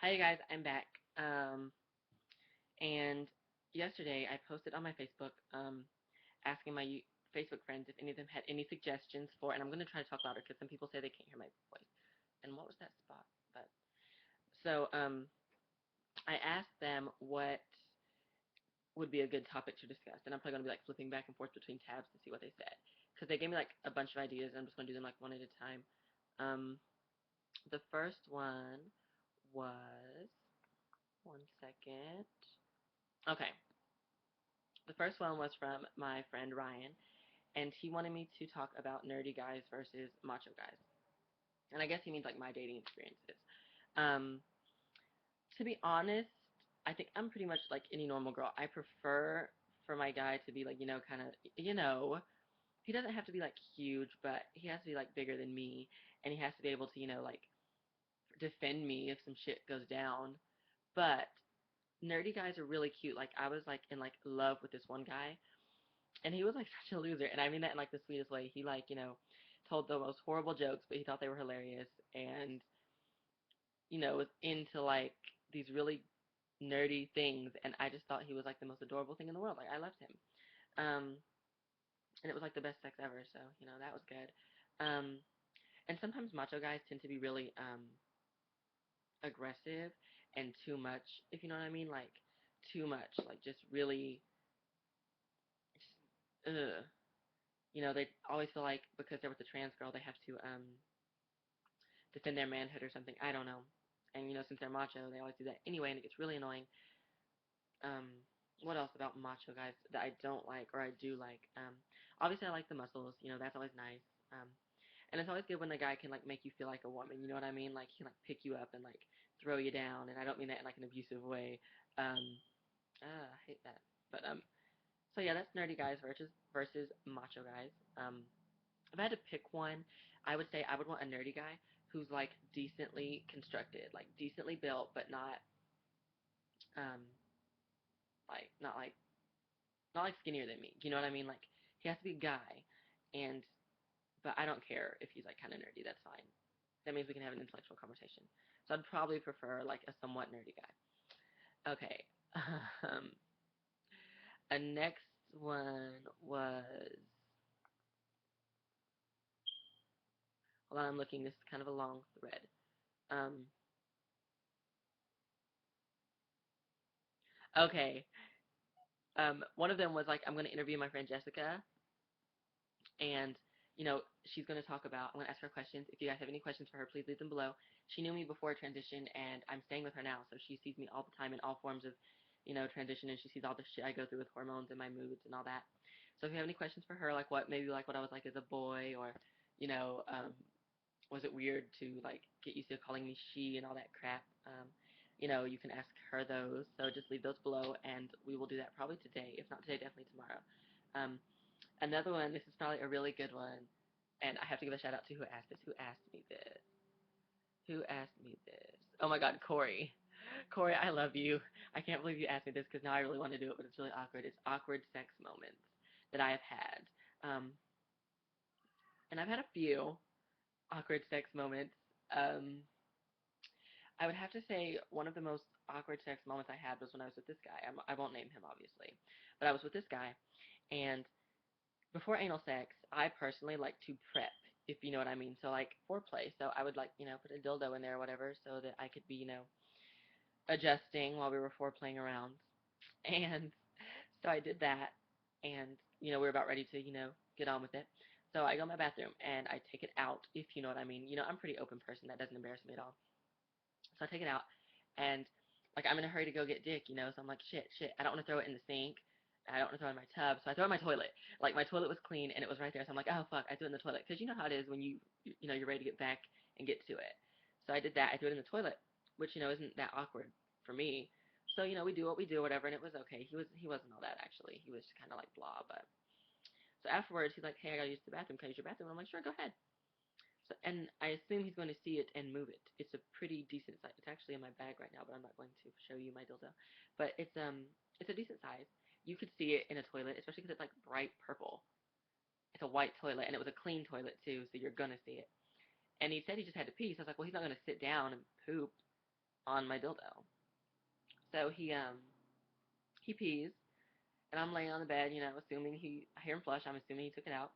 Hi, you guys. I'm back. And yesterday I posted on my Facebook, asking my Facebook friends if any of them had any suggestions for, and I'm going to try to talk louder because some people say they can't hear my voice. And what was that spot? But so I asked them what would be a good topic to discuss, and I'm probably going to be like flipping back and forth between tabs to see what they said because they gave me like a bunch of ideas, and I'm just going to do them like one at a time. Um, the first one was 1 second. Okay, the first one was from my friend Ryan, and he wanted me to talk about nerdy guys versus macho guys. And I guess he means like my dating experiences. Um, to be honest, I think I'm pretty much like any normal girl. I prefer for my guy to be like, kind of, he doesn't have to be like huge, but he has to be like bigger than me, and he has to be able to, like defend me if some shit goes down. But nerdy guys are really cute. Like I was like in like love with this one guy, and he was like such a loser, and I mean that in like the sweetest way. He like told the most horrible jokes, but he thought they were hilarious, and was into like these really nerdy things, and I just thought he was like the most adorable thing in the world. Like I loved him, um, and it was like the best sex ever. So that was good. Um, and sometimes macho guys tend to be really aggressive and too much, if you know what I mean, like too much, like just really, just, ugh. They always feel like because they're with a trans girl, they have to defend their manhood or something. I don't know. And since they're macho, they always do that anyway, and it gets really annoying. Um, what else about macho guys that I don't like or I do like? Obviously I like the muscles. That's always nice. Um, and it's always good when the guy can like make you feel like a woman. You know what I mean? Like he can like pick you up and like throw you down. And I don't mean that in like an abusive way. Um, I hate that. But so yeah, that's nerdy guys versus macho guys. If I had to pick one, I would say I would want a nerdy guy who's like decently constructed, like decently built, but um like not like skinnier than me. Do you know what I mean? Like he has to be a guy, and but I don't care if he's like kind of nerdy. That's fine. That means we can have an intellectual conversation. So I'd probably prefer like a somewhat nerdy guy. Okay. Um, a next one was, hold on, I'm looking. This is kind of a long thread. Um, okay. One of them was like, I'm going to interview my friend Jessica, and she's going to talk about, I'm going to ask her questions. If you guys have any questions for her, please leave them below. She knew me before transition, and I'm staying with her now, so she sees me all the time in all forms of transition, and she sees all the shit I go through with hormones and my moods and all that. So if you have any questions for her, like maybe like what I was like as a boy, or you know was it weird to like get used to calling me she and all that crap, you can ask her those. So just leave those below, and we will do that probably today. If not today, definitely tomorrow. um, Another one, this is probably a really good one, and I have to give a shout out to who asked this. Who asked me this? Who asked me this? Oh my God, Corey. Corey, I love you. I can't believe you asked me this because now I really want to do it, but it's really awkward. It's awkward sex moments that I have had. Um, and I've had a few awkward sex moments. Um, I would have to say one of the most awkward sex moments I had was when I was with this guy. I won't name him, obviously, but I was with this guy, and before anal sex, I personally like to prep, if you know what I mean. So like foreplay. So I would like, put a dildo in there or whatever so that I could be, adjusting while we were foreplaying around. And so I did that, and we were about ready to, get on with it. So I go in my bathroom and I take it out, if you know what I mean. I'm a pretty open person. That doesn't embarrass me at all. So I take it out, and like I'm in a hurry to go get dick, So I'm like, shit. I don't want to throw it in the sink. I don't want to throw it in my tub, so I throw it in my toilet. Like my toilet was clean and it was right there, so I'm like, oh fuck, I threw it in the toilet, because you know how it is when you're ready to get back and get to it. So I did that. I threw it in the toilet, which isn't that awkward for me. So we do what we do, whatever, and it was okay. He wasn't all that actually. He was kind of like blah, but so afterwards he's like, hey, I gotta use the bathroom. Can I use your bathroom? And I'm like, sure, go ahead. So, and I assume he's going to see it and move it. It's a pretty decent size. It's actually in my bag right now, but I'm not going to show you my dildo. But it's a decent size. You could see it in a toilet, especially because it's like bright purple. It's a white toilet, and it was a clean toilet too, so you're gonna see it. And he said he just had to pee. So I was like, well, he's not gonna sit down and poop. on my dildo. So he pees, and I'm laying on the bed, assuming I hear him flush. I'm assuming he took it out.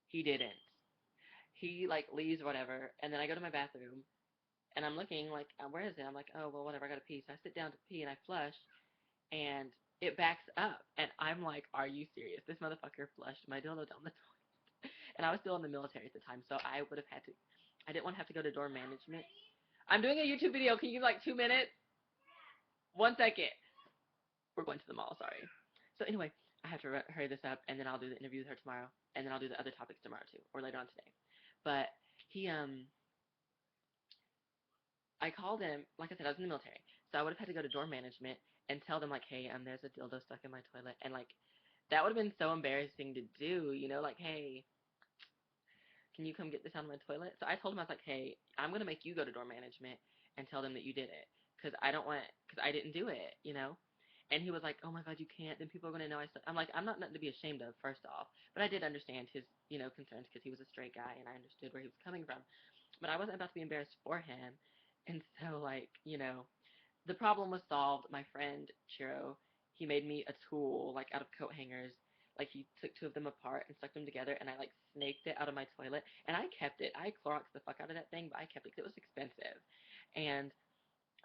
He didn't. He like leaves or whatever, and then I go to my bathroom, and I'm looking like, where is it? I'm like, oh well, whatever. I gotta pee. So I sit down to pee, and I flush, and it backs up, and I'm like, are you serious? This motherfucker flushed my dildo down the toilet, and I was still in the military at the time, so I would have had to. I didn't want to have to go to dorm management. I'm doing a YouTube video. Can you give me like 2 minutes? 1 second. We're going to the mall. Sorry. So anyway, I have to hurry this up, and then I'll do the interview with her tomorrow, and then I'll do the other topics tomorrow too, or later on today. But he I called him. Like I said, I was in the military, so I would have had to go to dorm management and tell them like, hey, there's a dildo stuck in my toilet, and like that would have been so embarrassing to do, like, hey, can you come get this out of my toilet? So I told him, I was like, hey, I'm gonna make you go to dorm management and tell them that you did it, because I didn't do it. And he was like, oh my God, you can't. Then people are gonna know I'm like, I'm not nothing to be ashamed of, first off. But I did understand his, concerns because he was a straight guy, and I understood where he was coming from. But I wasn't about to be embarrassed for him. And so, like, the problem was solved. My friend Chiro, he made me a tool like out of coat hangers. Like he took two of them apart and stuck them together, and I like snaked it out of my toilet, and I kept it. I Cloroxed the fuck out of that thing, but I kept it because it was expensive. And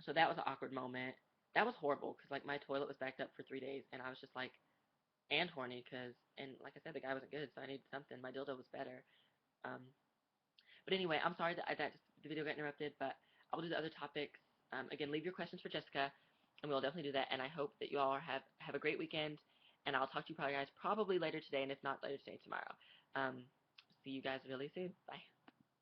so that was an awkward moment. That was horrible because like my toilet was backed up for 3 days, and I was just like, and horny and like I said, the guy wasn't good, so I needed something. My dildo was better. Um, but anyway, I'm sorry that the video got interrupted, but I will do the other topics. Again, leave your questions for Jessica, and we'll definitely do that. And I hope that you all have a great weekend, and I'll talk to you guys probably later today, and if not later today, tomorrow. See you guys really soon. Bye.